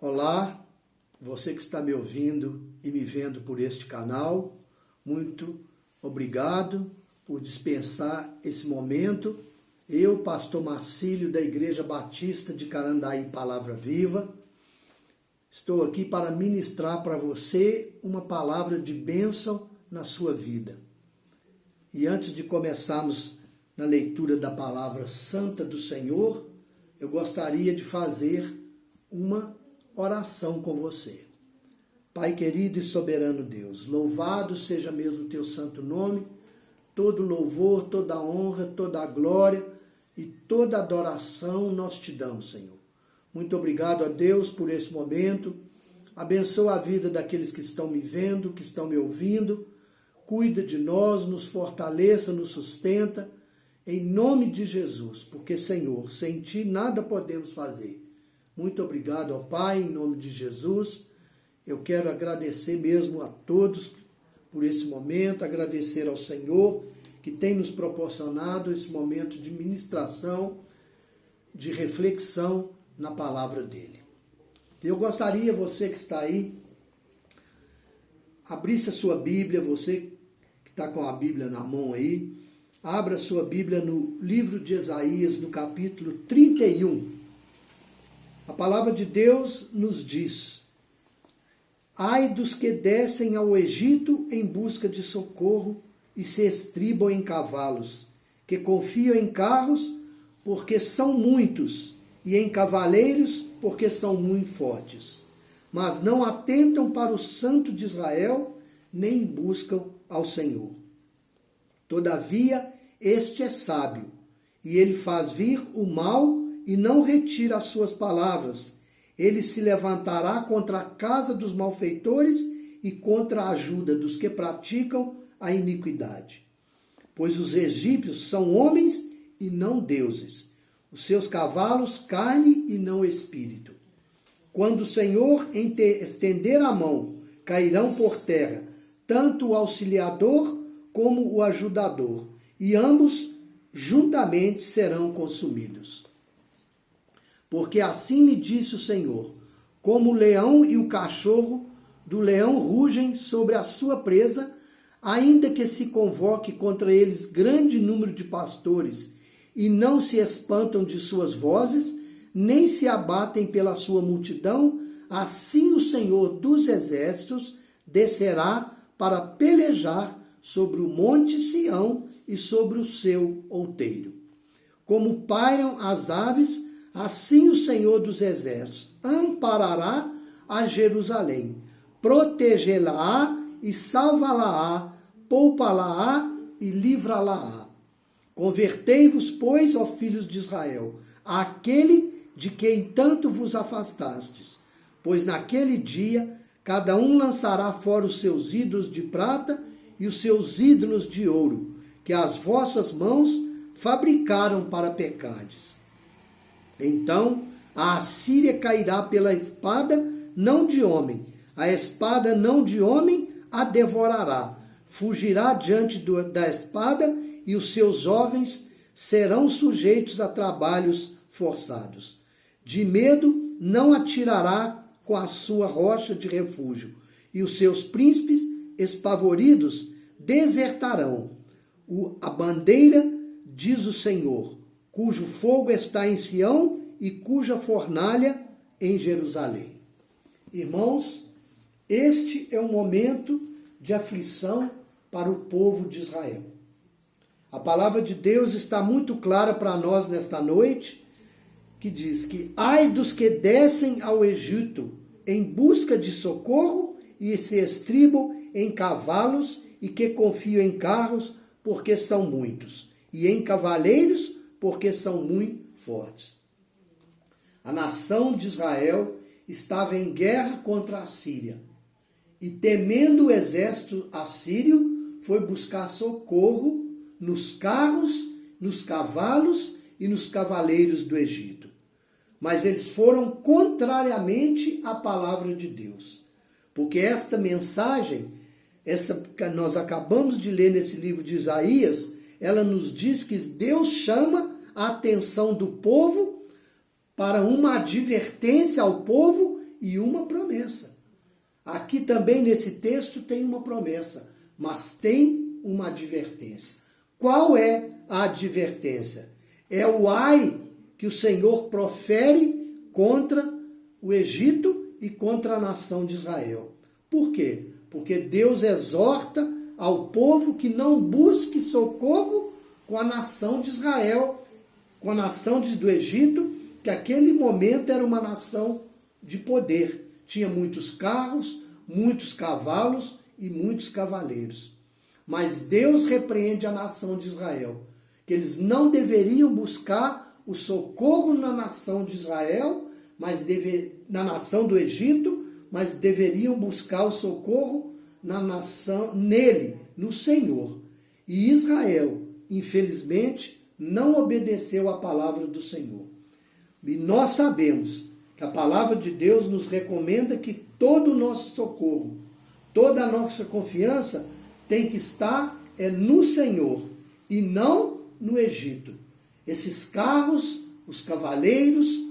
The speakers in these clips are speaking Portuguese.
Olá, você que está me ouvindo e me vendo por este canal, muito obrigado por dispensar esse momento. Eu, pastor Marcílio, da Igreja Batista de Carandaí, Palavra Viva, estou aqui para ministrar para você uma palavra de bênção na sua vida. E antes de começarmos na leitura da palavra santa do Senhor, eu gostaria de fazer uma oração com você. Pai querido e soberano Deus, louvado seja mesmo o teu santo nome, todo louvor, toda honra, toda glória e toda adoração nós te damos, Senhor. Muito obrigado a Deus por esse momento, abençoa a vida daqueles que estão me vendo, que estão me ouvindo, cuida de nós, nos fortaleça, nos sustenta, em nome de Jesus, porque, Senhor, sem ti nada podemos fazer. Muito obrigado ao Pai, em nome de Jesus. Eu quero agradecer mesmo a todos por esse momento, agradecer ao Senhor que tem nos proporcionado esse momento de ministração, de reflexão na palavra dele. Eu gostaria, você que está aí, abrisse a sua Bíblia, você que está com a Bíblia na mão aí, abra a sua Bíblia no livro de Isaías, no capítulo 31. A palavra de Deus nos diz: ai dos que descem ao Egito em busca de socorro e se estribam em cavalos, que confiam em carros porque são muitos e em cavaleiros porque são muito fortes, mas não atentam para o Santo de Israel, nem buscam ao Senhor. Todavia, este é sábio, e ele faz vir o mal e não retira as suas palavras. Ele se levantará contra a casa dos malfeitores e contra a ajuda dos que praticam a iniquidade. Pois os egípcios são homens e não deuses, os seus cavalos carne e não espírito. Quando o Senhor estender a mão, cairão por terra, tanto o auxiliador como o ajudador, e ambos juntamente serão consumidos. Porque assim me disse o Senhor: como o leão e o cachorro do leão rugem sobre a sua presa, ainda que se convoque contra eles grande número de pastores, e não se espantam de suas vozes, nem se abatem pela sua multidão, assim o Senhor dos exércitos descerá para pelejar sobre o monte Sião e sobre o seu outeiro. Como pairam as aves, assim o Senhor dos exércitos amparará a Jerusalém, protegê-la-á e salva-la-á, poupa-la-á e livra-la-á. Convertei-vos, pois, ó filhos de Israel, àquele de quem tanto vos afastastes, pois naquele dia cada um lançará fora os seus ídolos de prata e os seus ídolos de ouro, que as vossas mãos fabricaram para pecardes. Então a Assíria cairá pela espada, não de homem, a espada não de homem a devorará, fugirá diante da espada, e os seus jovens serão sujeitos a trabalhos forçados. De medo não atirará com a sua rocha de refúgio, e os seus príncipes espavoridos desertarão. A bandeira, diz o Senhor, cujo fogo está em Sião e cuja fornalha em Jerusalém. Irmãos, este é um momento de aflição para o povo de Israel. A palavra de Deus está muito clara para nós nesta noite, que diz que ai dos que descem ao Egito em busca de socorro e se estribam em cavalos e que confiam em carros porque são muitos, e em cavaleiros porque são muito fortes. A nação de Israel estava em guerra contra a Síria, e temendo o exército assírio, foi buscar socorro nos carros, nos cavalos e nos cavaleiros do Egito. Mas eles foram contrariamente à palavra de Deus. Porque esta mensagem, essa que nós acabamos de ler nesse livro de Isaías, ela nos diz que Deus chama a atenção do povo para uma advertência ao povo e uma promessa. Aqui também nesse texto tem uma promessa, mas tem uma advertência. Qual é a advertência? É o ai que o Senhor profere contra o Egito e contra a nação de Israel. Por quê? Porque Deus exorta ao povo que não busque socorro com a nação de Israel, com a nação do Egito, que aquele momento era uma nação de poder. Tinha muitos carros, muitos cavalos e muitos cavaleiros. Mas Deus repreende a nação de Israel, que eles não deveriam buscar o socorro na nação de Israel, na nação do Egito, mas deveriam buscar o socorro na nação, nele, no Senhor. E Israel, infelizmente, não obedeceu à palavra do Senhor. E nós sabemos que a palavra de Deus nos recomenda que todo o nosso socorro, toda a nossa confiança tem que estar no Senhor e não no Egito. Esses carros, os cavaleiros,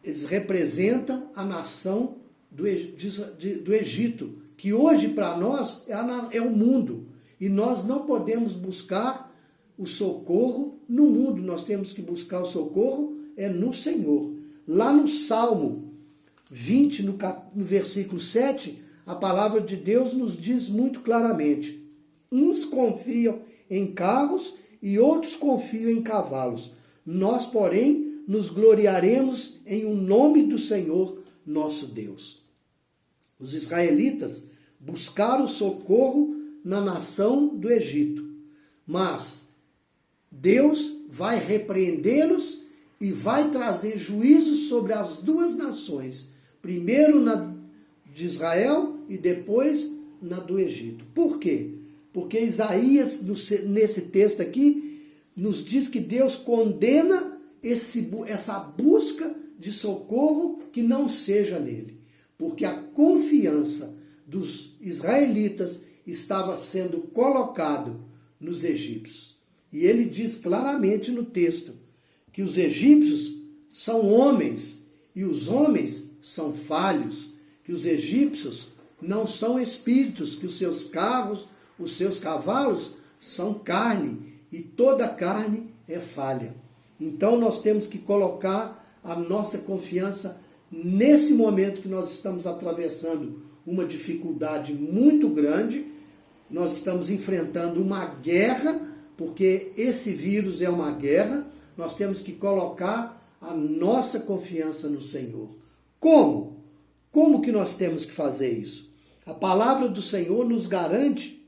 eles representam a nação do Egito, que hoje para nós é o mundo. E nós não podemos buscar o socorro no mundo, nós temos que buscar o socorro no Senhor. Lá no Salmo 20, no versículo 7, a palavra de Deus nos diz muito claramente: uns confiam em carros e outros confiam em cavalos. Nós, porém, nos gloriaremos em o nome do Senhor nosso Deus. Os israelitas buscaram socorro na nação do Egito, mas Deus vai repreendê-los e vai trazer juízo sobre as duas nações, primeiro na de Israel e depois na do Egito. Por quê? Porque Isaías, nesse texto aqui, nos diz que Deus condena essa busca de socorro que não seja nele. Porque a confiança dos israelitas estava sendo colocado nos egípcios. E ele diz claramente no texto que os egípcios são homens e os homens são falhos, que os egípcios não são espíritos, que os seus carros, os seus cavalos são carne e toda carne é falha. Então nós temos que colocar a nossa confiança nesse momento que nós estamos atravessando uma dificuldade muito grande. Nós estamos enfrentando uma guerra, porque esse vírus é uma guerra. Nós temos que colocar a nossa confiança no Senhor. Como? Como que nós temos que fazer isso? A palavra do Senhor nos garante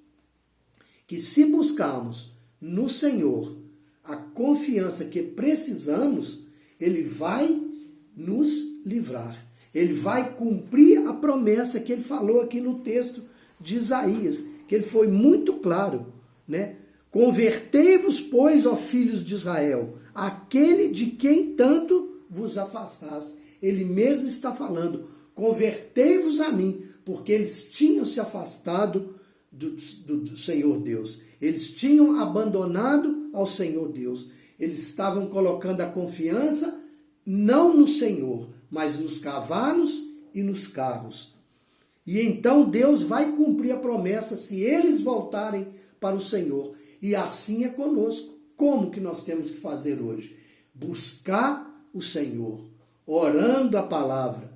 que se buscarmos no Senhor a confiança que precisamos, Ele vai nos livrar. Ele vai cumprir a promessa que Ele falou aqui no texto de Isaías, que Ele foi muito claro, né? Convertei-vos, pois, ó filhos de Israel, aquele de quem tanto vos afastaste. Ele mesmo está falando, convertei-vos a mim, porque eles tinham se afastado do Senhor Deus. Eles tinham abandonado ao Senhor Deus. Eles estavam colocando a confiança não no Senhor, mas nos cavalos e nos carros. E então Deus vai cumprir a promessa se eles voltarem para o Senhor. E assim é conosco. Como que nós temos que fazer hoje? Buscar o Senhor, orando a palavra,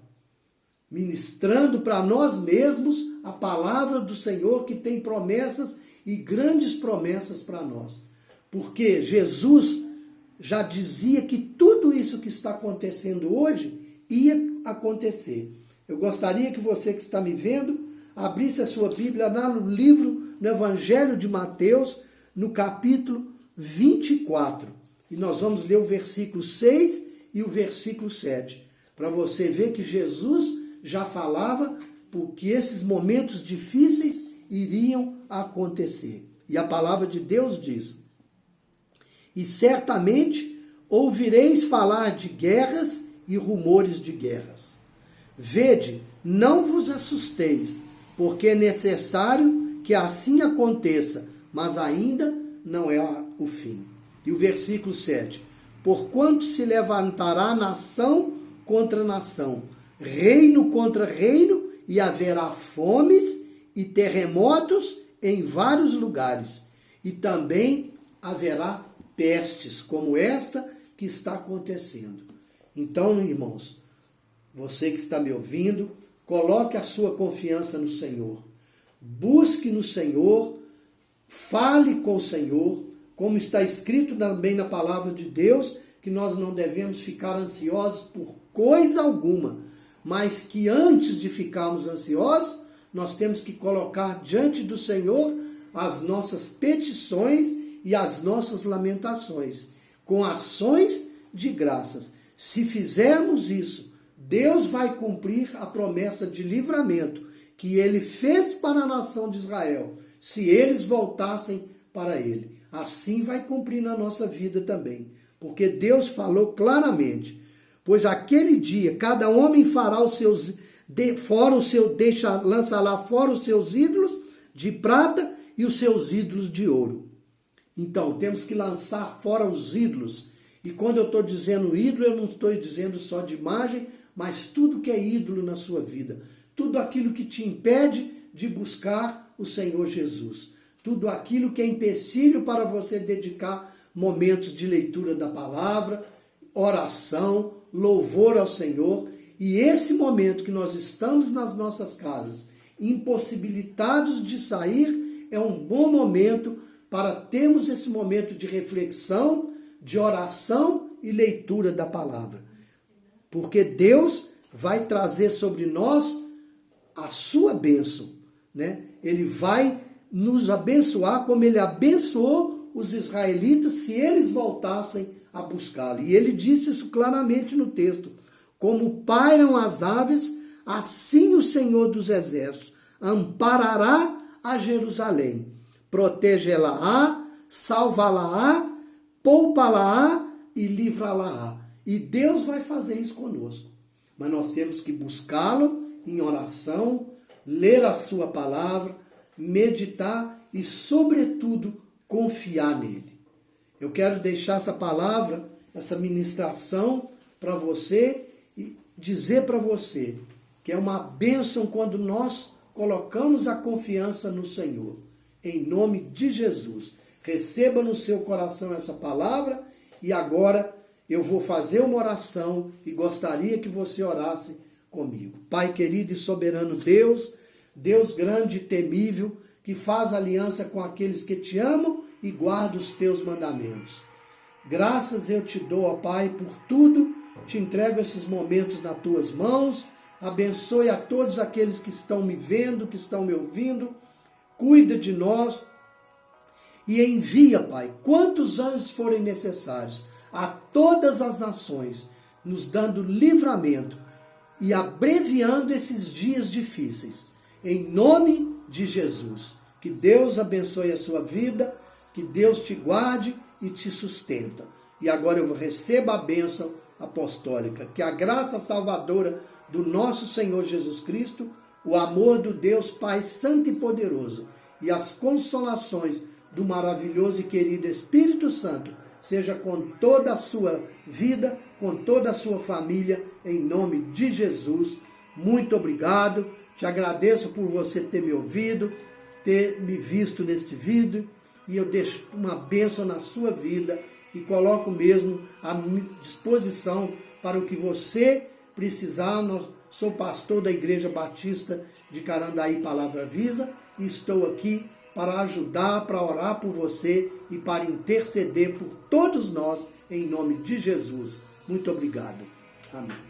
ministrando para nós mesmos a palavra do Senhor, que tem promessas e grandes promessas para nós. Porque Jesus já dizia que tudo isso que está acontecendo hoje ia acontecer. Eu gostaria que você que está me vendo abrisse a sua Bíblia lá no livro, no Evangelho de Mateus, no capítulo 24. E nós vamos ler o versículo 6 e o versículo 7. Para você ver que Jesus já falava porque esses momentos difíceis iriam acontecer. E a palavra de Deus diz: e certamente ouvireis falar de guerras e rumores de guerras. Vede, não vos assusteis, porque é necessário que assim aconteça, mas ainda não é o fim. E o versículo 7. Porquanto se levantará nação contra nação, reino contra reino, e haverá fomes e terremotos em vários lugares. E também haverá pestes, como esta que está acontecendo. Então, irmãos, você que está me ouvindo, coloque a sua confiança no Senhor. Busque no Senhor, fale com o Senhor, como está escrito também na palavra de Deus, que nós não devemos ficar ansiosos por coisa alguma, mas que antes de ficarmos ansiosos, nós temos que colocar diante do Senhor as nossas petições e as nossas lamentações, com ações de graças. Se fizermos isso, Deus vai cumprir a promessa de livramento que Ele fez para a nação de Israel, se eles voltassem para Ele. Assim vai cumprir na nossa vida também, porque Deus falou claramente: pois aquele dia cada homem fará os seus lançará fora os seus ídolos de prata e os seus ídolos de ouro. Então, temos que lançar fora os ídolos. E quando eu estou dizendo ídolo, eu não estou dizendo só de imagem, mas tudo que é ídolo na sua vida. Tudo aquilo que te impede de buscar o Senhor Jesus. Tudo aquilo que é empecilho para você dedicar momentos de leitura da palavra, oração, louvor ao Senhor. E esse momento que nós estamos nas nossas casas, impossibilitados de sair, é um bom momento para termos esse momento de reflexão, de oração e leitura da palavra. Porque Deus vai trazer sobre nós a sua bênção, né? Ele vai nos abençoar como Ele abençoou os israelitas se eles voltassem a buscá-lo. E Ele disse isso claramente no texto: como pairam as aves, assim o Senhor dos Exércitos amparará a Jerusalém, protegê-la-á, salvá-la-á, poupa-la-á e livra-la-á. E Deus vai fazer isso conosco. Mas nós temos que buscá-lo em oração, ler a sua palavra, meditar e, sobretudo, confiar nele. Eu quero deixar essa palavra, essa ministração para você e dizer para você que é uma bênção quando nós colocamos a confiança no Senhor. Em nome de Jesus. Receba no seu coração essa palavra e agora eu vou fazer uma oração e gostaria que você orasse comigo. Pai querido e soberano Deus, Deus grande e temível, que faz aliança com aqueles que te amam e guarda os teus mandamentos. Graças eu te dou, ó Pai, por tudo. Te entrego esses momentos nas tuas mãos. Abençoe a todos aqueles que estão me vendo, que estão me ouvindo. Cuida de nós e envia, Pai, quantos anjos forem necessários a todas as nações, nos dando livramento e abreviando esses dias difíceis. Em nome de Jesus. Que Deus abençoe a sua vida, que Deus te guarde e te sustenta. E agora eu recebo a bênção apostólica. Que a graça salvadora do nosso Senhor Jesus Cristo, o amor do Deus Pai Santo e Poderoso e as consolações do maravilhoso e querido Espírito Santo seja com toda a sua vida, com toda a sua família, em nome de Jesus. Muito obrigado. Te agradeço por você ter me ouvido, ter me visto neste vídeo, e eu deixo uma bênção na sua vida e coloco mesmo à disposição para o que você precisar. Sou pastor da Igreja Batista de Carandaí, Palavra Viva, e estou aqui para ajudar, para orar por você e para interceder por todos nós, em nome de Jesus. Muito obrigado. Amém.